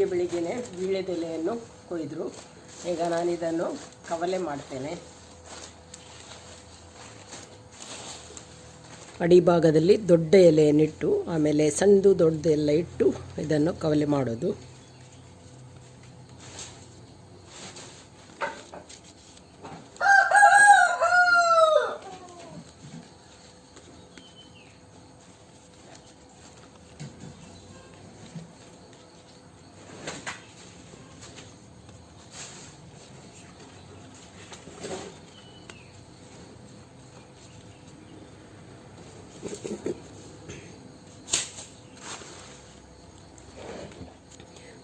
ಬೆಳಿಗ್ಗೆನೇ ವೀಳ್ಯದೆಲೆಯನ್ನು ಕೊಯ್ದರು. ಈಗ ನಾನಿದನ್ನು ಕವಲೆ ಮಾಡ್ತೇನೆ. ಅಡಿಭಾಗದಲ್ಲಿ ದೊಡ್ಡ ಎಲೆಯನ್ನಿಟ್ಟು ಆಮೇಲೆ ಸಣ್ಣದು ದೊಡ್ಡದು ಎಲ್ಲ ಇಟ್ಟು ಇದನ್ನು ಕವಲೆ ಮಾಡೋದು.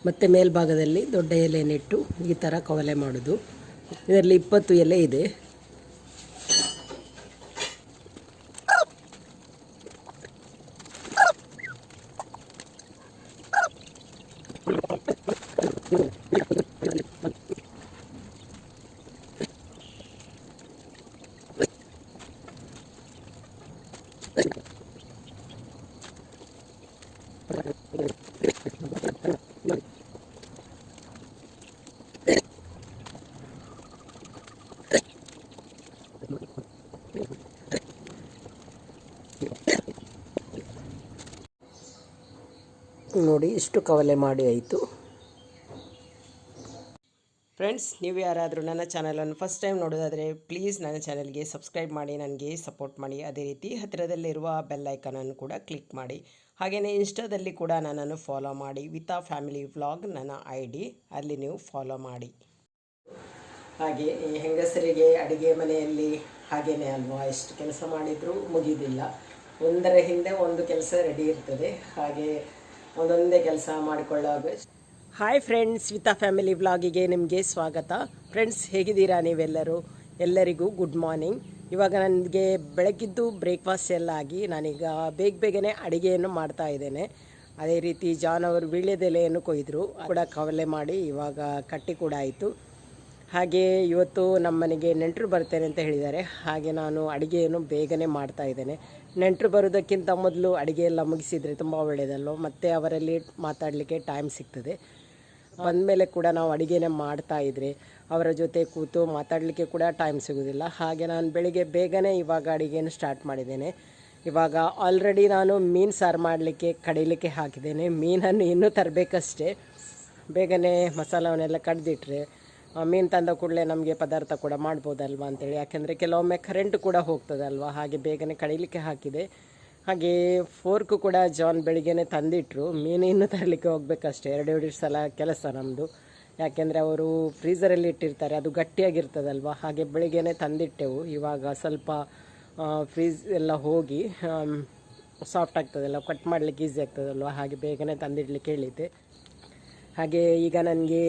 ಮತ್ತು ಮೇಲ್ಭಾಗದಲ್ಲಿ ದೊಡ್ಡ ಎಲೆಯನ್ನಿಟ್ಟು ಈ ಥರ ಕವಲೆ ಮಾಡೋದು. ಇದರಲ್ಲಿ 20 ಎಲೆ ಇದೆ. ನೋಡಿ ಇಷ್ಟು ಕವಲೆ ಮಾಡಿ ಆಯಿತು. ಫ್ರೆಂಡ್ಸ್, ನೀವು ಯಾರಾದರೂ ನನ್ನ ಚಾನಲನ್ನು ಫಸ್ಟ್ ಟೈಮ್ ನೋಡೋದಾದರೆ ಪ್ಲೀಸ್ ನನ್ನ ಚಾನಲ್ಗೆ ಸಬ್ಸ್ಕ್ರೈಬ್ ಮಾಡಿ, ನನಗೆ ಸಪೋರ್ಟ್ ಮಾಡಿ. ಅದೇ ರೀತಿ ಹತ್ತಿರದಲ್ಲಿರುವ ಬೆಲ್ ಐಕಾನನ್ನು ಕೂಡ ಕ್ಲಿಕ್ ಮಾಡಿ. ಹಾಗೆಯೇ ಇನ್ಸ್ಟಾದಲ್ಲಿ ಕೂಡ ನನ್ನನ್ನು ಫಾಲೋ ಮಾಡಿ. ವಿತಾ ಫ್ಯಾಮಿಲಿ ವ್ಲಾಗ್ ನನ್ನ ID, ಅಲ್ಲಿ ನೀವು ಫಾಲೋ ಮಾಡಿ. ಹಾಗೆ ಹೆಂಗಸರಿಗೆ ಅಡುಗೆ ಮನೆಯಲ್ಲಿ ಹಾಗೇನೆ ಅಲ್ವಾ, ಎಷ್ಟು ಕೆಲಸ ಮಾಡಿದರೂ ಮುಗಿದಿಲ್ಲ. ಒಂದರ ಹಿಂದೆ ಒಂದು ಕೆಲಸ ರೆಡಿ ಇರ್ತದೆ. ಹಾಗೆ ಒಂದೊಂದೇ ಕೆಲಸ ಮಾಡಿಕೊಳ್ಳುವಾಗ. ಹಾಯ್ ಫ್ರೆಂಡ್ಸ್, ವಿತಾ ಫ್ಯಾಮಿಲಿ ವ್ಲಾಗಿಗೆ ನಿಮಗೆ ಸ್ವಾಗತ. ಫ್ರೆಂಡ್ಸ್, ಹೇಗಿದ್ದೀರಾ ನೀವೆಲ್ಲರೂ? ಎಲ್ಲರಿಗೂ ಗುಡ್ ಮಾರ್ನಿಂಗ್. ಇವಾಗ ನನಗೆ ಬೆಳಗ್ಗಿದ್ದು ಬ್ರೇಕ್ಫಾಸ್ಟ್ ಎಲ್ಲ ಆಗಿ ನಾನೀಗ ಬೇಗನೆ ಅಡುಗೆಯನ್ನು ಮಾಡ್ತಾ ಇದ್ದೇನೆ. ಅದೇ ರೀತಿ ಜಾನ್ ಅವರು ವೀಳ್ಯದೆಲೆಯನ್ನು ಕೊಯ್ದರು, ಕೂಡ ಕವಲೆ ಮಾಡಿ ಇವಾಗ ಕಟ್ಟಿ ಕೂಡ ಆಯಿತು. ಹಾಗೆ ಇವತ್ತು ನಮ್ಮ ಮನೆಗೆ ನೆಂಟರು ಬರ್ತೇನೆ ಅಂತ ಹೇಳಿದ್ದಾರೆ. ಹಾಗೆ ನಾನು ಅಡುಗೆಯನ್ನು ಬೇಗನೆ ಮಾಡ್ತಾ ಇದ್ದೇನೆ. ನೆಂಟರು ಬರೋದಕ್ಕಿಂತ ಮೊದಲು ಅಡುಗೆ ಎಲ್ಲ ಮುಗಿಸಿದರೆ ತುಂಬ ಒಳ್ಳೆಯದಲ್ವ, ಮತ್ತು ಅವರಲ್ಲಿ ಮಾತಾಡಲಿಕ್ಕೆ ಟೈಮ್ ಸಿಗ್ತದೆ. ಬಂದಮೇಲೆ ಕೂಡ ನಾವು ಅಡುಗೆನೇ ಮಾಡ್ತಾ ಇದ್ದರೆ ಅವರ ಜೊತೆ ಕೂತು ಮಾತಾಡಲಿಕ್ಕೆ ಕೂಡ ಟೈಮ್ ಸಿಗೋದಿಲ್ಲ. ಹಾಗೆ ನಾನು ಬೆಳಿಗ್ಗೆ ಬೇಗನೆ ಇವಾಗ ಅಡುಗೆಯನ್ನು ಸ್ಟಾರ್ಟ್ ಮಾಡಿದ್ದೇನೆ. ಇವಾಗ ಆಲ್ರೆಡಿ ನಾನು ಮೀನು ಸಾರು ಮಾಡಲಿಕ್ಕೆ ಕಡಿಲಿಕ್ಕೆ ಹಾಕಿದ್ದೇನೆ. ಮೀನನ್ನು ಇನ್ನೂ ತರಬೇಕಷ್ಟೇ. ಬೇಗನೆ ಮಸಾಲವನ್ನೆಲ್ಲ ಕಡ್ದಿಟ್ರೆ ಮೀನು ತಂದ ಕೂಡಲೇ ನಮಗೆ ಪದಾರ್ಥ ಕೂಡ ಮಾಡ್ಬೋದಲ್ವ ಅಂತೇಳಿ. ಯಾಕೆಂದರೆ ಕೆಲವೊಮ್ಮೆ ಕರೆಂಟ್ ಕೂಡ ಹೋಗ್ತದಲ್ವ, ಹಾಗೆ ಬೇಗನೆ ಕಡಿಲಿಕ್ಕೆ ಹಾಕಿದೆ. ಹಾಗೆ ಫೋರ್ಕು ಕೂಡ ಜಾನ್ ಬೆಳಿಗ್ಗೆನೆ ತಂದಿಟ್ಟರು. ಮೀನು ಇನ್ನೂ ತರಲಿಕ್ಕೆ ಹೋಗಬೇಕಷ್ಟೇ. 2 ಸಲ ಕೆಲಸ ನಮ್ಮದು. ಯಾಕೆಂದರೆ ಅವರು ಫ್ರೀಝರಲ್ಲಿ ಇಟ್ಟಿರ್ತಾರೆ, ಅದು ಗಟ್ಟಿಯಾಗಿರ್ತದಲ್ವ. ಹಾಗೆ ಬೆಳಿಗ್ಗೆನೆ ತಂದಿಟ್ಟೆವು. ಇವಾಗ ಸ್ವಲ್ಪ ಫ್ರೀಝ್ ಎಲ್ಲ ಹೋಗಿ ಸಾಫ್ಟ್ ಆಗ್ತದಲ್ಲ, ಕಟ್ ಮಾಡಲಿಕ್ಕೆ ಈಸಿ ಆಗ್ತದಲ್ವ, ಹಾಗೆ ಬೇಗನೆ ತಂದಿಡಲಿಕ್ಕೆ ಹೇಳಿದ್ದೆ. ಹಾಗೆ ಈಗ ನನಗೆ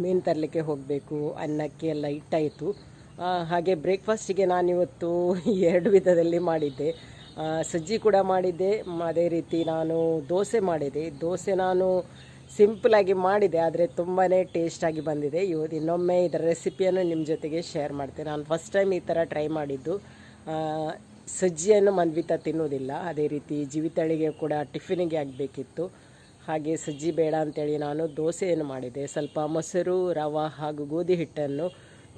ಮೀನು ತರಲಿಕ್ಕೆ ಹೋಗಬೇಕು. ಅನ್ನಕ್ಕೆ ಎಲ್ಲ ಇಟ್ಟಾಯಿತು. ಹಾಗೆ ಬ್ರೇಕ್ಫಾಸ್ಟಿಗೆ ನಾನಿವತ್ತು 2 ವಿಧದಲ್ಲಿ ಮಾಡಿದ್ದೆ. ಸಜ್ಜಿ ಕೂಡ ಮಾಡಿದ್ದೆ, ಅದೇ ರೀತಿ ನಾನು ದೋಸೆ ಮಾಡಿದೆ. ದೋಸೆ ನಾನು ಸಿಂಪಲಾಗಿ ಮಾಡಿದೆ, ಆದರೆ ತುಂಬಾ ಟೇಸ್ಟಾಗಿ ಬಂದಿದೆ. ಇವತ್ತು ಇನ್ನೊಮ್ಮೆ ಇದರ ರೆಸಿಪಿಯನ್ನು ನಿಮ್ಮ ಜೊತೆಗೆ ಶೇರ್ ಮಾಡ್ತೇನೆ. ನಾನು ಫಸ್ಟ್ ಟೈಮ್ ಈ ಥರ ಟ್ರೈ ಮಾಡಿದ್ದು. ಸಜ್ಜಿಯನ್ನು ಮನ್ವಿತ ತಿನ್ನೋದಿಲ್ಲ. ಅದೇ ರೀತಿ ಜೀವಿತಳಿಗೆ ಕೂಡ ಟಿಫಿನಿಗೆ ಆಗಬೇಕಿತ್ತು. ಹಾಗೆ ಸಜ್ಜಿ ಬೇಡ ಅಂತೇಳಿ ನಾನು ದೋಸೆಯನ್ನು ಮಾಡಿದೆ. ಸ್ವಲ್ಪ ಮೊಸರು, ರವೆ ಹಾಗೂ ಗೋಧಿ ಹಿಟ್ಟನ್ನು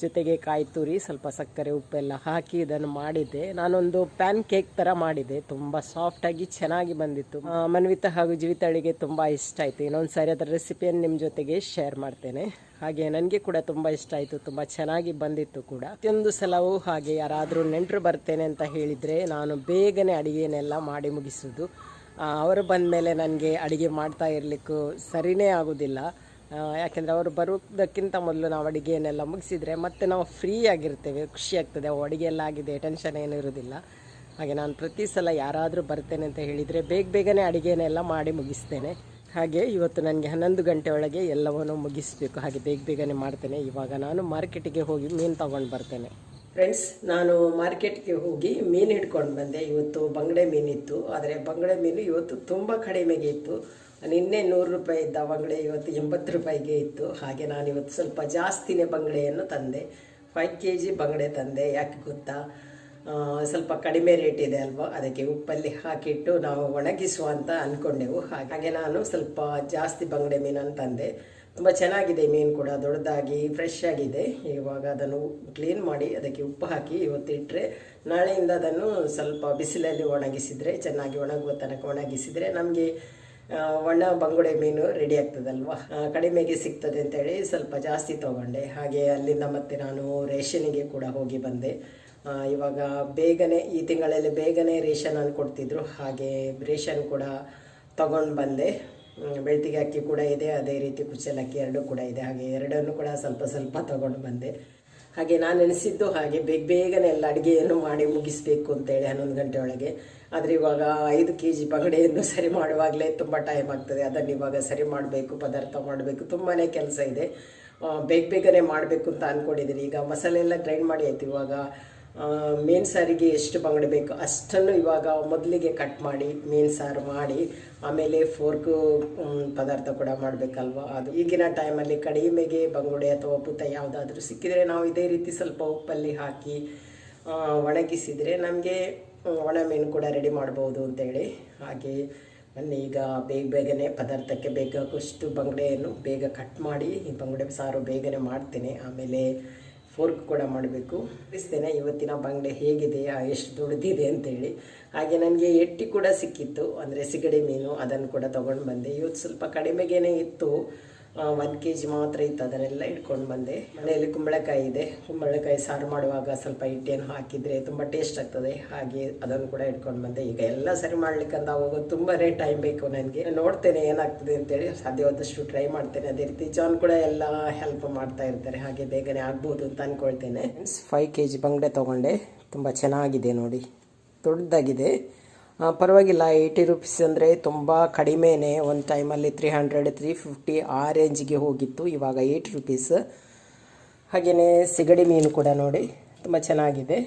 ಜೊತೆಗೆ ಕಾಯಿ ತುರಿ, ಸ್ವಲ್ಪ ಸಕ್ಕರೆ, ಉಪ್ಪೆಲ್ಲ ಹಾಕಿ ಇದನ್ನು ಮಾಡಿದ್ದೆ. ನಾನೊಂದು ಪ್ಯಾನ್ ಕೇಕ್ ಥರ ಮಾಡಿದೆ. ತುಂಬ ಸಾಫ್ಟಾಗಿ ಚೆನ್ನಾಗಿ ಬಂದಿತ್ತು. ಮನ್ವಿತ ಹಾಗೂ ಜೀವಿತಳಿಗೆ ತುಂಬ ಇಷ್ಟ ಆಯಿತು. ಇನ್ನೊಂದು ಸಾರಿ ಅದರ ರೆಸಿಪಿಯನ್ನು ನಿಮ್ಮ ಜೊತೆಗೆ ಶೇರ್ ಮಾಡ್ತೇನೆ. ಹಾಗೆ ನನಗೆ ಕೂಡ ತುಂಬ ಇಷ್ಟ ಆಯಿತು, ತುಂಬ ಚೆನ್ನಾಗಿ ಬಂದಿತ್ತು ಕೂಡ. ಪ್ರತಿಯೊಂದು ಸಲವೂ ಹಾಗೆ ಯಾರಾದರೂ ನೆಂಟರು ಬರ್ತೇನೆ ಅಂತ ಹೇಳಿದರೆ ನಾನು ಬೇಗನೆ ಅಡುಗೆನೆಲ್ಲ ಮಾಡಿ ಮುಗಿಸೋದು. ಅವರು ಬಂದ ಮೇಲೆ ನನಗೆ ಅಡುಗೆ ಮಾಡ್ತಾ ಇರಲಿಕ್ಕೂ ಸರಿಯೇ ಆಗೋದಿಲ್ಲ. ಯಾಕೆಂದರೆ ಅವರು ಬರೋದಕ್ಕಿಂತ ಮೊದಲು ನಾವು ಅಡುಗೆಯನ್ನೆಲ್ಲ ಮುಗಿಸಿದರೆ ಮತ್ತೆ ನಾವು ಫ್ರೀ ಆಗಿರ್ತೇವೆ, ಖುಷಿ ಆಗ್ತದೆ. ಅಡುಗೆ ಎಲ್ಲ ಆಗಿದೆ, ಟೆನ್ಷನ್ ಏನೂ ಇರೋದಿಲ್ಲ. ಹಾಗೆ ನಾನು ಪ್ರತಿ ಸಲ ಯಾರಾದರೂ ಬರ್ತೇನೆ ಅಂತ ಹೇಳಿದರೆ ಬೇಗನೆ ಅಡುಗೆನೆಲ್ಲ ಮಾಡಿ ಮುಗಿಸ್ತೇನೆ. ಹಾಗೆ ಇವತ್ತು ನನಗೆ 11 ಗಂಟೆ ಒಳಗೆ ಎಲ್ಲವನ್ನೂ ಮುಗಿಸಬೇಕು. ಹಾಗೆ ಬೇಗನೆ ಮಾಡ್ತೇನೆ. ಇವಾಗ ನಾನು ಮಾರ್ಕೆಟಿಗೆ ಹೋಗಿ ಮೀನು ತಗೊಂಡು ಬರ್ತೇನೆ. ಫ್ರೆಂಡ್ಸ್, ನಾನು ಮಾರ್ಕೆಟ್ಗೆ ಹೋಗಿ ಮೀನು ಹಿಡ್ಕೊಂಡು ಬಂದೆ. ಇವತ್ತು ಬಂಗಡೆ ಮೀನಿತ್ತು, ಆದರೆ ಬಂಗಡೆ ಮೀನು ಇವತ್ತು ತುಂಬ ಕಡಿಮೆಗೆ ಇತ್ತು. ನಿನ್ನೆ 100 ರೂಪಾಯಿ ಇದ್ದ ಬಂಗಡೆ ಇವತ್ತು 80 ರೂಪಾಯಿಗೆ ಇತ್ತು. ಹಾಗೆ ನಾನು ಇವತ್ತು ಸ್ವಲ್ಪ ಜಾಸ್ತಿನೇ ಬಂಗಡೆಯನ್ನು ತಂದೆ, 5 kg ಬಂಗಡೆ ತಂದೆ. ಯಾಕೆ ಗೊತ್ತಾ, ಸ್ವಲ್ಪ ಕಡಿಮೆ ರೇಟ್ ಇದೆ ಅಲ್ವಾ, ಅದಕ್ಕೆ ಉಪ್ಪಲ್ಲಿ ಹಾಕಿಟ್ಟು ನಾವು ಒಣಗಿಸುವ ಅಂತ ಅಂದ್ಕೊಂಡೆವು. ಹಾಗೆ ನಾನು ಸ್ವಲ್ಪ ಜಾಸ್ತಿ ಬಂಗಡೆ ಮೀನನ್ನು ತಂದೆ. ತುಂಬ ಚೆನ್ನಾಗಿದೆ ಮೀನು ಕೂಡ, ದೊಡ್ಡದಾಗಿ ಫ್ರೆಶ್ ಆಗಿದೆ. ಇವಾಗ ಅದನ್ನು ಕ್ಲೀನ್ ಮಾಡಿ ಅದಕ್ಕೆ ಉಪ್ಪು ಹಾಕಿ ಇವತ್ತಿಟ್ಟರೆ ನಾಳೆಯಿಂದ ಅದನ್ನು ಸ್ವಲ್ಪ ಬಿಸಿಲಲ್ಲಿ ಒಣಗಿಸಿದರೆ, ಚೆನ್ನಾಗಿ ಒಣಗುವ ತನಕ ಒಣಗಿಸಿದರೆ ನಮಗೆ ಒಣ ಬಂಗುಡೆ ಮೀನು ರೆಡಿ ಆಗ್ತದಲ್ವ, ಕಡಿಮೆಗೆ ಸಿಗ್ತದೆ ಅಂತೇಳಿ ಸ್ವಲ್ಪ ಜಾಸ್ತಿ ತೊಗೊಂಡೆ. ಹಾಗೆ ಅಲ್ಲಿಂದ ಮತ್ತೆ ನಾನು ರೇಷನಿಗೆ ಕೂಡ ಹೋಗಿ ಬಂದೆ. ಇವಾಗ ಬೇಗನೆ ಈ ತಿಂಗಳಲ್ಲಿ ಬೇಗನೆ ರೇಷನ್ ಕೊಡ್ತಿದ್ರು, ಹಾಗೆ ರೇಷನ್ ಕೂಡ ತಗೊಂಡು ಬಂದೆ. ಬೆಳ್ತಿಗೆ ಅಕ್ಕಿ ಕೂಡ ಇದೆ, ಅದೇ ರೀತಿ ಕುಚ್ಚಲಕ್ಕಿ ಎರಡೂ ಕೂಡ ಇದೆ. ಹಾಗೆ ಎರಡನ್ನು ಕೂಡ ಸ್ವಲ್ಪ ಸ್ವಲ್ಪ ತಗೊಂಡು ಬಂದೆ. ಹಾಗೆ ನಾನು ಎನಿಸಿದ್ದು ಹಾಗೆ ಬೇಗನೆ ಎಲ್ಲ ಅಡುಗೆಯನ್ನು ಮಾಡಿ ಮುಗಿಸ್ಬೇಕು ಅಂತೇಳಿ 11 ಗಂಟೆ ಒಳಗೆ. ಆದರೆ ಇವಾಗ 5 kg ಬಂಗಡೆಯನ್ನು ಸರಿ ಮಾಡುವಾಗಲೇ ತುಂಬ ಟೈಮ್ ಆಗ್ತದೆ. ಅದನ್ನು ಇವಾಗ ಸರಿ ಮಾಡಬೇಕು, ಪದಾರ್ಥ ಮಾಡಬೇಕು, ತುಂಬಾ ಕೆಲಸ ಇದೆ. ಬೇಗನೆ ಮಾಡಬೇಕು ಅಂತ ಅಂದ್ಕೊಂಡಿದ್ದೀನಿ. ಈಗ ಮಸಾಲೆ ಎಲ್ಲ ಗ್ರೈಂಡ್ ಮಾಡಿ ಆಯ್ತು. ಇವಾಗ ಮೀನು ಸಾರಿಗೆ ಎಷ್ಟು ಬಂಗಡೆ ಬೇಕು ಅಷ್ಟನ್ನು ಇವಾಗ ಮೊದಲಿಗೆ ಕಟ್ ಮಾಡಿ ಮೀನು ಸಾರು ಮಾಡಿ, ಆಮೇಲೆ ಫೋರ್ಕು ಪದಾರ್ಥ ಕೂಡ ಮಾಡಬೇಕಲ್ವ. ಅದು ಈಗಿನ ಟೈಮಲ್ಲಿ ಕಡಿಮೆಗೆ ಬಂಗುಡೆ ಅಥವಾ ಪುತ್ತ ಯಾವುದಾದ್ರೂ ಸಿಕ್ಕಿದರೆ ನಾವು ಇದೇ ರೀತಿ ಸ್ವಲ್ಪ ಉಪ್ಪಲ್ಲಿ ಹಾಕಿ ಒಣಗಿಸಿದರೆ ನಮಗೆ ಒಣ ಮೀನು ಕೂಡ ರೆಡಿ ಮಾಡ್ಬೋದು ಅಂತೇಳಿ. ಹಾಗೆ ಬನ್ನಿ ಈಗ ಬೇಗನೆ ಪದಾರ್ಥಕ್ಕೆ ಬೇಕಾಗುವಷ್ಟು ಬಂಗುಡೆಯನ್ನು ಬೇಗ ಕಟ್ ಮಾಡಿ ಈ ಬಂಗುಡೆ ಸಾರು ಬೇಗನೆ ಮಾಡ್ತೇನೆ. ಆಮೇಲೆ ಫೋರ್ಕ್ ಕೂಡ ಮಾಡಬೇಕು. ತಿಳಿಸ್ತೇನೆ ಇವತ್ತಿನ ಬಂಗಡೆ ಹೇಗಿದೆ, ಎಷ್ಟು ದೊಡ್ಡದಿದೆ ಅಂತೇಳಿ. ಹಾಗೆ ನನಗೆ ಎಟ್ಟಿ ಕೂಡ ಸಿಕ್ಕಿತ್ತು, ಅಂದರೆ ಸಿಗಡಿ ಮೀನು, ಅದನ್ನು ಕೂಡ ತೊಗೊಂಡು ಬಂದೆ. ಇವತ್ತು ಸ್ವಲ್ಪ ಕಡಿಮೆಗೇ ಇತ್ತು, 1 kg ಮಾತ್ರ ಇತ್ತು, ಅದನ್ನೆಲ್ಲ ಇಟ್ಕೊಂಡು ಬಂದೆ. ಮನೆಯಲ್ಲಿ ಕುಂಬಳಕಾಯಿ ಇದೆ, ಕುಂಬಳಕಾಯಿ ಸಾರು ಮಾಡುವಾಗ ಸ್ವಲ್ಪ ಹಿಟ್ಟೇನು ಹಾಕಿದರೆ ತುಂಬ ಟೇಸ್ಟ್ ಆಗ್ತದೆ. ಹಾಗೆ ಅದನ್ನು ಕೂಡ ಇಟ್ಕೊಂಡು ಬಂದೆ. ಈಗ ಎಲ್ಲ ಸರಿ ಮಾಡ್ಲಿಕ್ಕಂತ ಹೋಗೋದು ತುಂಬಾ ಟೈಮ್ ಬೇಕು ನನಗೆ. ನೋಡ್ತೇನೆ ಏನಾಗ್ತದೆ ಅಂತೇಳಿ, ಸಾಧ್ಯವಾದಷ್ಟು ಟ್ರೈ ಮಾಡ್ತೇನೆ. ಅದೇ ರೀತಿ ಜಾನ್ ಕೂಡ ಎಲ್ಲ ಹೆಲ್ಪ್ ಮಾಡ್ತಾ ಇರ್ತಾರೆ, ಹಾಗೆ ಬೇಗನೆ ಆಗ್ಬೋದು ಅಂತ ಅಂದ್ಕೊಳ್ತೇನೆ. 5 kg ಬಂಗಡೆ ತೊಗೊಂಡೆ, ತುಂಬ ಚೆನ್ನಾಗಿದೆ ನೋಡಿ, ದೊಡ್ಡದಾಗಿದೆ. ಪರವಾಗಿಲ್ಲ. 80 ರೂಪೀಸ್ ಅಂದರೆ ತುಂಬ ಕಡಿಮೆನೇ. ಒಂದು ಟೈಮಲ್ಲಿ 300 350 ಆ ರೇಂಜಿಗೆ ಹೋಗಿತ್ತು, ಇವಾಗ 80 ರೂಪೀಸ್. ಹಾಗೆಯೇ ಸಿಗಡಿ ಮೀನು ಕೂಡ ನೋಡಿ ತುಂಬ ಚೆನ್ನಾಗಿದೆ.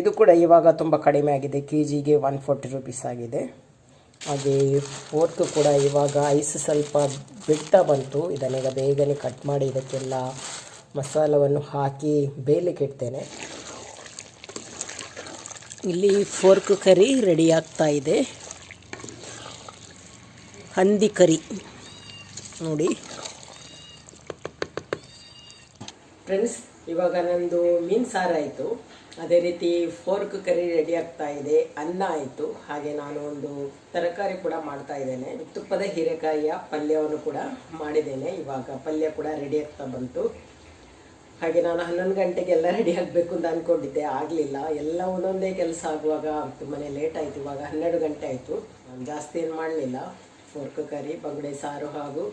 ಇದು ಕೂಡ ಇವಾಗ ತುಂಬ ಕಡಿಮೆ ಆಗಿದೆ, kgಗೆ 140 ರೂಪೀಸ್ ಆಗಿದೆ. ಹಾಗೆ ಫೋರ್ಕ್ ಕೂಡ ಇವಾಗ ಐಸ್ ಸ್ವಲ್ಪ ಬಿಡ್ತಾ ಬಂತು. ಇದನ್ನೀಗ ಬೇಗನೆ ಕಟ್ ಮಾಡಿ ಇದಕ್ಕೆಲ್ಲ ಮಸಾಲವನ್ನು ಹಾಕಿ ಬೇಯಲಿಕ್ಕೆ ಇಡ್ತೇನೆ. ಇಲ್ಲಿ ಫೋರ್ಕ್ ಕರಿ ರೆಡಿ ಆಗ್ತಾ ಇದೆ, ಹಂದಿ ಕರಿ ನೋಡಿ ಫ್ರೆಂಡ್ಸ್. ಇವಾಗ ನಂದು ಮೀನು ಸಾರು ಆಯಿತು, ಅದೇ ರೀತಿ ಫೋರ್ಕ್ ಕರಿ ರೆಡಿ ಆಗ್ತಾ ಇದೆ, ಅನ್ನ ಆಯಿತು. ಹಾಗೆ ನಾನು ಒಂದು ತರಕಾರಿ ಕೂಡ ಮಾಡ್ತಾ ಇದ್ದೇನೆ, ತುಪ್ಪದ ಹೀರೆಕಾಯಿಯ ಪಲ್ಯವನ್ನು ಕೂಡ ಮಾಡಿದ್ದೇನೆ. ಇವಾಗ ಪಲ್ಯ ಕೂಡ ರೆಡಿ ಆಗ್ತಾ ಬಂತು. ಹಾಗೆ ನಾನು 11 ಗಂಟೆಗೆ ಎಲ್ಲ ರೆಡಿ ಆಗಬೇಕು ಅಂತ ಅಂದ್ಕೊಂಡಿದ್ದೆ, ಆಗಲಿಲ್ಲ. ಎಲ್ಲ ಒಂದೊಂದೇ ಕೆಲಸ ಆಗುವಾಗ ತುಂಬಾ ಲೇಟ್ ಆಯಿತು. ಇವಾಗ 12 ಗಂಟೆ ಆಯಿತು. ನಾನು ಜಾಸ್ತಿ ಏನು ಮಾಡಲಿಲ್ಲ, ಫೋರ್ಕ್ ಕರಿ, ಬಂಗುಡೆ ಸಾರು ಹಾಗೂ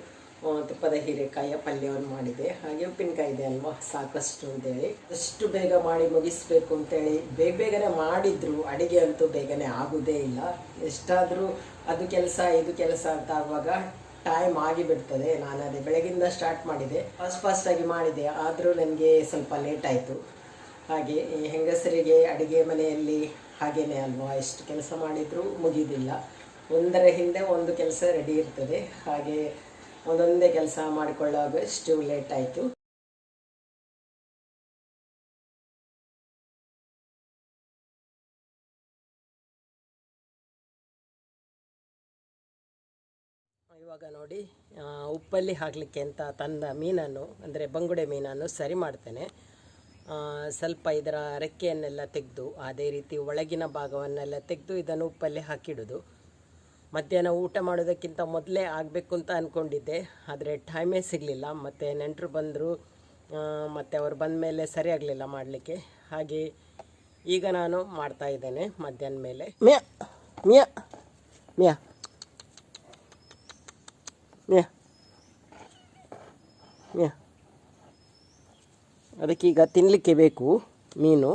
ತುಪ್ಪದ ಹೀರೆಕಾಯಿಯ ಪಲ್ಯವನ್ನು ಮಾಡಿದೆ. ಹಾಗೆ ಉಪ್ಪಿನಕಾಯಿ ಇದೆ ಅಲ್ವಾ, ಸಾಕಷ್ಟು ಅಂತೇಳಿ ಅಷ್ಟು ಬೇಗ ಮಾಡಿ ಮುಗಿಸ್ಬೇಕು ಅಂತೇಳಿ ಬೇಗನೆ ಮಾಡಿದ್ರು. ಅಡುಗೆ ಅಂತೂ ಬೇಗನೆ ಆಗೋದೇ ಇಲ್ಲ. ಎಷ್ಟಾದರೂ ಅದು ಕೆಲಸ ಇದು ಕೆಲಸ ಅಂತ ಆಗುವಾಗ ಟೈಮ್ ಆಗಿಬಿಡ್ತದೆ. ನಾನು ಅದೇ ಬೆಳಗಿಂದ ಸ್ಟಾರ್ಟ್ ಮಾಡಿದೆ, ಫಾಸ್ಟಾಗಿ ಮಾಡಿದೆ, ಆದರೂ ನನಗೆ ಸ್ವಲ್ಪ ಲೇಟ್ ಆಯಿತು. ಹಾಗೆ ಹೆಂಗಸರಿಗೆ ಅಡುಗೆ ಮನೆಯಲ್ಲಿ ಹಾಗೇನೆ ಅಲ್ವಾ, ಎಷ್ಟು ಕೆಲಸ ಮಾಡಿದರೂ ಮುಗಿಯೋದಿಲ್ಲ. ಒಂದರ ಹಿಂದೆ ಒಂದು ಕೆಲಸ ರೆಡಿ ಇರ್ತದೆ. ಹಾಗೆ ಒಂದೊಂದೇ ಕೆಲಸ ಮಾಡಿಕೊಳ್ಳುವಾಗ ಎಷ್ಟು ಲೇಟ್ ಆಯಿತು. ಇವಾಗ ನೋಡಿ, ಉಪ್ಪಲ್ಲಿ ಹಾಕಲಿಕ್ಕೆ ಅಂತ ತಂದ ಮೀನನ್ನು, ಅಂದರೆ ಬಂಗುಡೆ ಮೀನನ್ನು ಸರಿ ಮಾಡ್ತೇನೆ. ಸ್ವಲ್ಪ ಇದರ ರೆಕ್ಕೆಯನ್ನೆಲ್ಲ ತೆಗೆದು, ಅದೇ ರೀತಿ ಒಳಗಿನ ಭಾಗವನ್ನೆಲ್ಲ ತೆಗೆದು ಇದನ್ನು ಉಪ್ಪಲ್ಲಿ ಹಾಕಿಡೋದು. ಮಧ್ಯಾಹ್ನ ಊಟ ಮಾಡೋದಕ್ಕಿಂತ ಮೊದಲೇ ಆಗಬೇಕು ಅಂತ ಅಂದ್ಕೊಂಡಿದ್ದೆ, ಆದರೆ ಟೈಮೇ ಸಿಗಲಿಲ್ಲ. ಮತ್ತು ನೆಂಟರು ಬಂದರು, ಮತ್ತು ಅವರು ಬಂದ ಮೇಲೆ ಸರಿ ಆಗಲಿಲ್ಲ ಮಾಡಲಿಕ್ಕೆ. ಹಾಗೆ ಈಗ ನಾನು ಮಾಡ್ತಾ ಇದ್ದೇನೆ ಮಧ್ಯಾಹ್ನ ಮೇಲೆ. ಮಿಯಾ ಮಿಯಾ ಮಿಯಾ ಮಿಯಾ ಮಿಯಾ ಅದಕ್ಕೀಗ ತಿನ್ನಲಿಕ್ಕೆ ಬೇಕು ಮೀನು.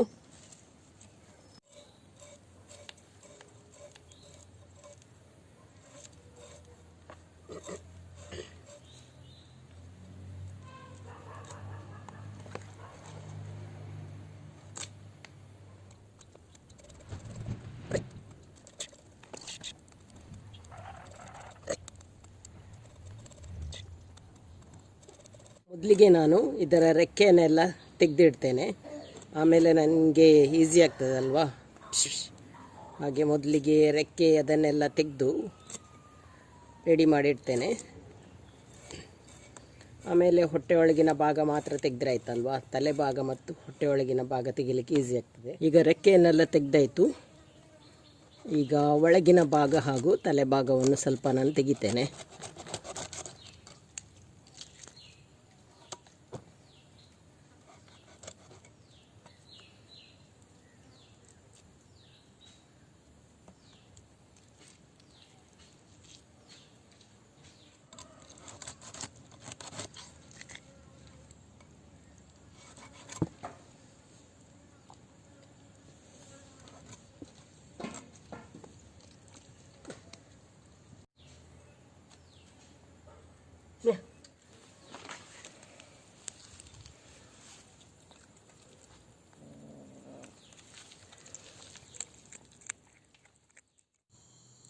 ಮೊದಲಿಗೆ ನಾನು ಇದರ ರೆಕ್ಕೆಯನ್ನೆಲ್ಲ ತೆಗೆದಿಡ್ತೇನೆ, ಆಮೇಲೆ ನನಗೆ ಈಸಿ ಆಗ್ತದಲ್ವಾ. ಹಾಗೆ ಮೊದಲಿಗೆ ರೆಕ್ಕೆ ಅದನ್ನೆಲ್ಲ ತೆಗೆದು ರೆಡಿ ಮಾಡಿಡ್ತೇನೆ. ಆಮೇಲೆ ಹೊಟ್ಟೆ ಒಳಗಿನ ಭಾಗ ಮಾತ್ರ ತೆಗೆದ್ರೆ ಆಯ್ತಲ್ವಾ, ತಲೆ ಭಾಗ ಮತ್ತು ಹೊಟ್ಟೆ ಒಳಗಿನ ಭಾಗ ತೆಗಿಲಿಕ್ಕೆ ಈಸಿ ಆಗ್ತದೆ. ಈಗ ರೆಕ್ಕೆಯನ್ನೆಲ್ಲ ತೆಗೆದಾಯಿತು. ಈಗ ಒಳಗಿನ ಭಾಗ ಹಾಗೂ ತಲೆ ಭಾಗವನ್ನು ಸ್ವಲ್ಪ ನಾನು ತೆಗಿತೇನೆ.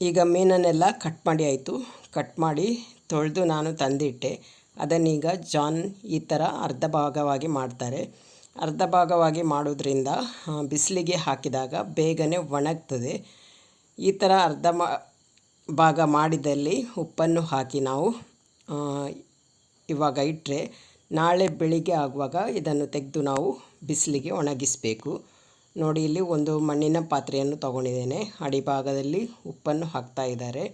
ಈಗ ಮೀನನ್ನೆಲ್ಲ ಕಟ್ ಮಾಡಿ ಆಯಿತು. ಕಟ್ ಮಾಡಿ ತೊಳೆದು ನಾನು ತಂದಿಟ್ಟೆ. ಅದನ್ನೀಗ ಜಾನ್ ಈ ಥರ ಅರ್ಧ ಭಾಗವಾಗಿ ಮಾಡ್ತಾರೆ. ಅರ್ಧ ಭಾಗವಾಗಿ ಮಾಡೋದ್ರಿಂದ ಬಿಸಿಲಿಗೆ ಹಾಕಿದಾಗ ಬೇಗನೆ ಒಣಗ್ತದೆ. ಈ ಥರ ಅರ್ಧ ಭಾಗ ಮಾಡಿದಲ್ಲಿ ಉಪ್ಪನ್ನು ಹಾಕಿ ನಾವು ಇವಾಗ ಇಟ್ಟರೆ ನಾಳೆ ಬೆಳಿಗ್ಗೆ ಆಗುವಾಗ ಇದನ್ನು ತೆಗೆದು ನಾವು ಬಿಸಿಲಿಗೆ ಒಣಗಿಸಬೇಕು. ನೋಡಿ, ಇಲ್ಲಿ ಒಂದು ಮಣ್ಣಿನ ಪಾತ್ರೆಯನ್ನು ತಗೊಂಡಿದ್ದೇನೆ. ಅಡಿಭಾಗದಲ್ಲಿ ಉಪ್ಪನ್ನು ಹಾಕ್ತಾ ಇದ್ದಾರೆ.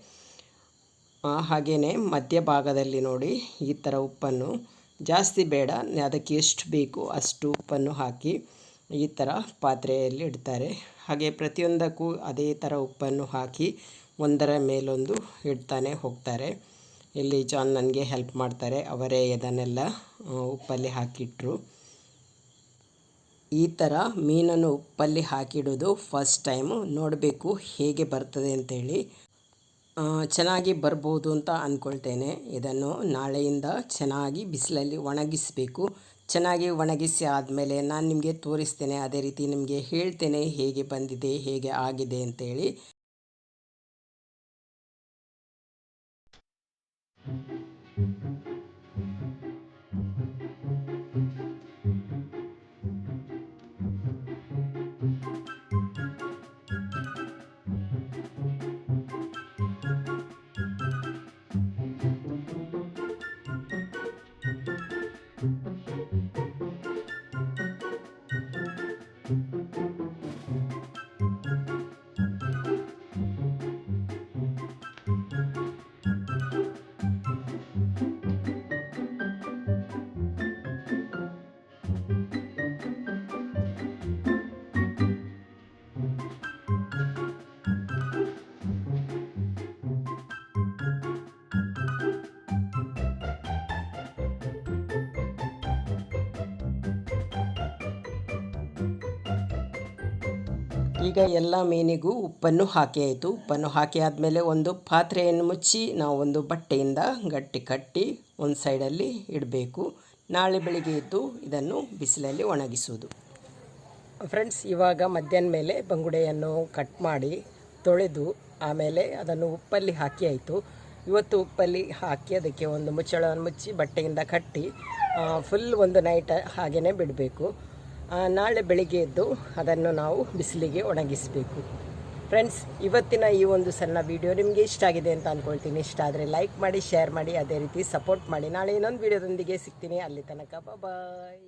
ಹಾಗೆಯೇ ಮಧ್ಯಭಾಗದಲ್ಲಿ ನೋಡಿ ಈ ಥರ ಉಪ್ಪನ್ನು, ಜಾಸ್ತಿ ಬೇಡ, ಅದಕ್ಕೆ ಎಷ್ಟು ಬೇಕು ಅಷ್ಟು ಉಪ್ಪನ್ನು ಹಾಕಿ ಈ ಥರ ಪಾತ್ರೆಯಲ್ಲಿ ಇಡ್ತಾರೆ. ಹಾಗೆ ಪ್ರತಿಯೊಂದಕ್ಕೂ ಅದೇ ಥರ ಉಪ್ಪನ್ನು ಹಾಕಿ ಒಂದರ ಮೇಲೊಂದು ಇಡ್ತಾನೆ ಹೋಗ್ತಾರೆ. ಇಲ್ಲಿ ಜಾನ್ ನನಗೆ ಹೆಲ್ಪ್ ಮಾಡ್ತಾರೆ, ಅವರೇ ಇದನ್ನೆಲ್ಲ ಉಪ್ಪಲ್ಲಿ ಹಾಕಿಟ್ರು. ಈ ಥರ ಮೀನನ್ನು ಉಪ್ಪಲ್ಲಿ ಹಾಕಿಡೋದು ಫಸ್ಟ್ ಟೈಮು. ನೋಡಬೇಕು ಹೇಗೆ ಬರ್ತದೆ ಅಂತೇಳಿ. ಚೆನ್ನಾಗಿ ಬರ್ಬೋದು ಅಂತ ಅಂದ್ಕೊಳ್ತೇನೆ. ಇದನ್ನು ನಾಳೆಯಿಂದ ಚೆನ್ನಾಗಿ ಬಿಸಿಲಲ್ಲಿ ಒಣಗಿಸಬೇಕು. ಚೆನ್ನಾಗಿ ಒಣಗಿಸಿ ಆದಮೇಲೆ ನಾನು ನಿಮಗೆ ತೋರಿಸ್ತೇನೆ. ಅದೇ ರೀತಿ ನಿಮಗೆ ಹೇಳ್ತೇನೆ ಹೇಗೆ ಬಂದಿದೆ, ಹೇಗೆ ಆಗಿದೆ ಅಂತೇಳಿ. ಈಗ ಎಲ್ಲ ಮೀನಿಗೂ ಉಪ್ಪನ್ನು ಹಾಕಿ ಆಯಿತು. ಉಪ್ಪನ್ನು ಹಾಕಿ ಆದಮೇಲೆ ಒಂದು ಪಾತ್ರೆಯನ್ನು ಮುಚ್ಚಿ ನಾವು ಒಂದು ಬಟ್ಟೆಯಿಂದ ಗಟ್ಟಿ ಕಟ್ಟಿ ಒಂದು ಸೈಡಲ್ಲಿ ಇಡಬೇಕು. ನಾಳೆ ಬೆಳಿಗ್ಗೆ ಎದ್ದು ಇದನ್ನು ಬಿಸಿಲಲ್ಲಿ ಒಣಗಿಸುವುದು. ಫ್ರೆಂಡ್ಸ್, ಇವಾಗ ಮಧ್ಯಾಹ್ನ ಮೇಲೆ ಬಂಗುಡೆಯನ್ನು ಕಟ್ ಮಾಡಿ ತೊಳೆದು ಆಮೇಲೆ ಅದನ್ನು ಉಪ್ಪಲ್ಲಿ ಹಾಕಿ ಆಯಿತು. ಇವತ್ತು ಉಪ್ಪಲ್ಲಿ ಹಾಕಿ ಅದಕ್ಕೆ ಒಂದು ಮುಚ್ಚಳವನ್ನು ಮುಚ್ಚಿ ಬಟ್ಟೆಯಿಂದ ಕಟ್ಟಿ ಫುಲ್ ಒಂದು ನೈಟ್ ಹಾಗೆಯೇ ಬಿಡಬೇಕು. ನಾಳೆ ಬೆಳಿಗ್ಗೆ ಎದ್ದು ಅದನ್ನು ನಾವು ಬಿಸಿಲಿಗೆ ಒಣಗಿಸಬೇಕು. ಫ್ರೆಂಡ್ಸ್, ಇವತ್ತಿನ ಈ ಒಂದು ಸಣ್ಣ ವಿಡಿಯೋ ನಿಮಗೆ ಇಷ್ಟ ಆಗಿದೆ ಅಂತ ಅಂದ್ಕೊಳ್ತೀನಿ. ಇಷ್ಟ ಆದರೆ ಲೈಕ್ ಮಾಡಿ, ಶೇರ್ ಮಾಡಿ, ಅದೇ ರೀತಿ ಸಪೋರ್ಟ್ ಮಾಡಿ. ನಾಳೆ ಇನ್ನೊಂದು ವಿಡಿಯೋದೊಂದಿಗೆ ಸಿಗ್ತೀನಿ. ಅಲ್ಲಿ ತನಕ ಬಾಯ್.